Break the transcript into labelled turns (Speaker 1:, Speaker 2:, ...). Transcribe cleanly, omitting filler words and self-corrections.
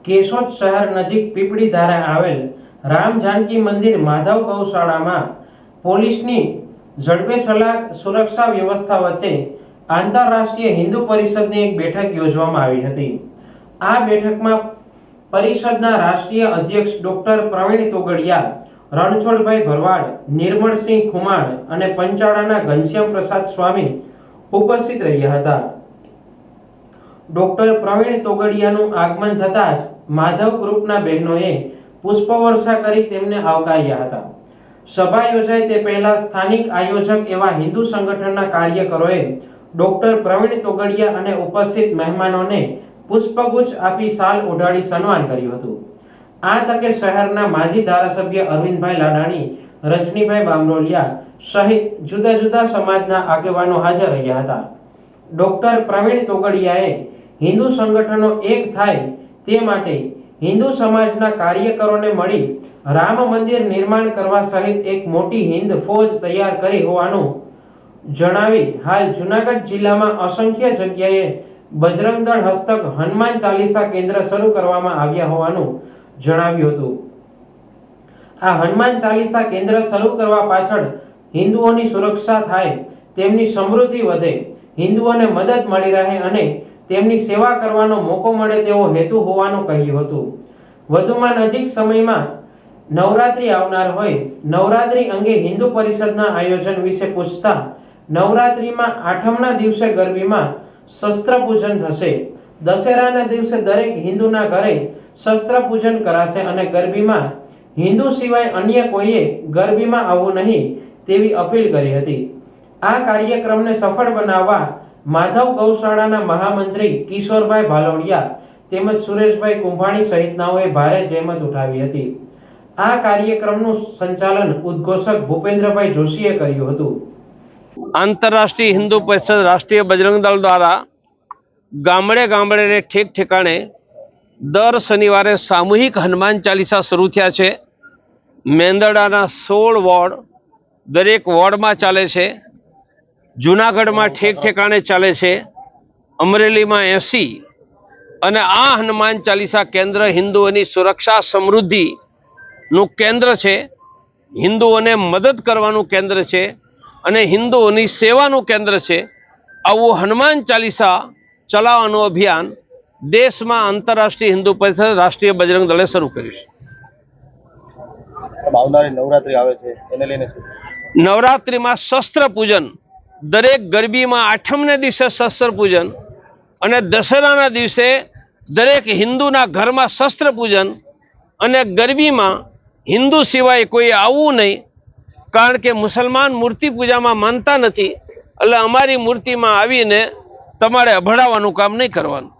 Speaker 1: केशोद शहर नजीक पीपड़ी धारा आवेल राम जानकी मंदिर माधव गौशाळाમાં પોલીસની ઝડપે સલાક સુરક્ષા વ્યવસ્થા વચ્ચે આંતરરાષ્ટ્રીય હિન્દુ પરિષદની એક બેઠક યોજવામાં આવી હતી। આ બેઠકમાં પરિષદના રાષ્ટ્રીય અધ્યક્ષ ડોક્ટર પ્રવીણ તોગડિયા, રણછોડભાઈ ભરવાડ, નિર્મળસિંહ ખુમાણ અને પંચાળાના ઘનશ્યામ પ્રસાદ સ્વામી ઉપસ્થિત રહ્યા હતા। ડોક્ટર પ્રવીણ તોગડિયાનું આગમન થતાં જ માધવ ગ્રુપના બહેનોએ પુષ્પવર્ષા કરી તેમને આવકાર્યા હતા। સભા યોજાય તે પહેલા સ્થાનિક આયોજક એવા હિન્દુ સંગઠનના કાર્યકરોએ ડોક્ટર પ્રવીણ તોગડિયા અને ઉપસ્થિત મહેમાનોને પુષ્પગુચ્છ આપી શાલ ઓઢાડી સન્માન કર્યું હતું। આ તકે શહેરના માજી ધારાસભ્ય અરવિંદભાઈ લાડાણી, રજનીભાઈ બામરોલિયા સહિત જુદા જુદા સમાજના આગેવાનો હાજર રહ્યા હતા। ડોક્ટર પ્રવીણ તોગડિયાએ હિન્દુ સંગઠનો એક થાય તે માટે હિન્દુ સમાજના કાર્યકરોને મળી રામ મંદિર નિર્માણ કરવા સહિત એક મોટી હિન્દ ફોજ તૈયાર કરી હોવાનું જણાવી હાલ જૂનાગઢ જિલ્લામાં અસંખ્ય જગ્યાએ બજરંગ દળ હસ્તક હનુમાન ચાલીસા કેન્દ્ર શરૂ કરવામાં આવ્યા હોવાનું જણાવ્યું હતું। આ હનુમાન ચાલીસા કેન્દ્ર શરૂ કરવા પાછળ હિન્દુઓની સુરક્ષા થાય, તેમની સમૃદ્ધિ વધે, હિન્દુઓને મદદ મળી રહે અને તેમની સેવા કરવાનો મોકો મળે તેવો હેતુ હોવાનું કહ્યું હતું। વધુમાં નજીક સમયમાં નવરાત્રી આવનાર હોય, નવરાત્રી અંગે હિન્દુ પરિષદના આયોજન વિશે પૂછતા નવરાત્રીમાં આઠમના દિવસે ગરબીમાં શસ્ત્ર પૂજન થશે। દશેરાના દિવસે દરેક હિન્દુના ઘરે શસ્ત્ર પૂજન કરાશે અને ગરબીમાં હિન્દુ સિવાય અન્ય કોઈએ ગરબીમાં આવવું નહીં તેવી અપીલ કરી હતી। આ કાર્યક્રમને સફળ બનાવવા માધવ ગૌશાળાના મહામંત્રી કિશોરભાઈ ભાલોડિયા તેમજ સુરેશભાઈ કુંભાણી સહિતનાઓએ ભારે જહેમત ઉઠાવી હતી। આ કાર્યક્રમનું સંચાલન ઉદ્ઘોષક ભૂપેન્દ્રભાઈ જોશીએ કર્યું હતું।
Speaker 2: आंतरराष्ट्रीय हिंदू परिषद राष्ट्रीय बजरंग दल द्वारा गामड़े गामड़े ने ठेक ठेकाणे दर शनिवारे सामूहिक हनुमान चालीसा शुरू थया छे। मेंदरडाना 16 वोर्ड दरेक वोर्ड में चाले छे। जूनागढ़ में ठेक ठेकाणे चाले छे। अमरेली में 80 अने आ हनुमान चालीसा केन्द्र हिंदुओनी सुरक्षा समृद्धि नु केन्द्र छे। हिंदुओने मदद करवानुं केन्द्र छे અને હિન્દુઓની સેવાનું કેન્દ્ર છે। આવું હનુમાન ચાલીસા ચલાવવાનું અભિયાન દેશમાં આંતરરાષ્ટ્રીય હિન્દુ પરિષદ રાષ્ટ્રીય બજરંગ દળે શરૂ કર્યું છે।
Speaker 3: આવનારી નવરાત્રી આવે છે એને લઈને
Speaker 2: નવરાત્રીમાં શસ્ત્ર પૂજન, દરેક ગરબીમાં આઠમને દિવસે શસ્ત્ર પૂજન અને દશેરાના દિવસે દરેક હિન્દુના ઘરમાં શસ્ત્ર પૂજન અને ગરબીમાં હિન્દુ સિવાય કોઈ આવવું નહીં, કારણ કે મુસલમાન મૂર્તિ પૂજામાં માનતા નથી, એટલે અમારી મૂર્તિમાં આવીને તમારે અભડાવવાનું કામ નહીં કરવાનું।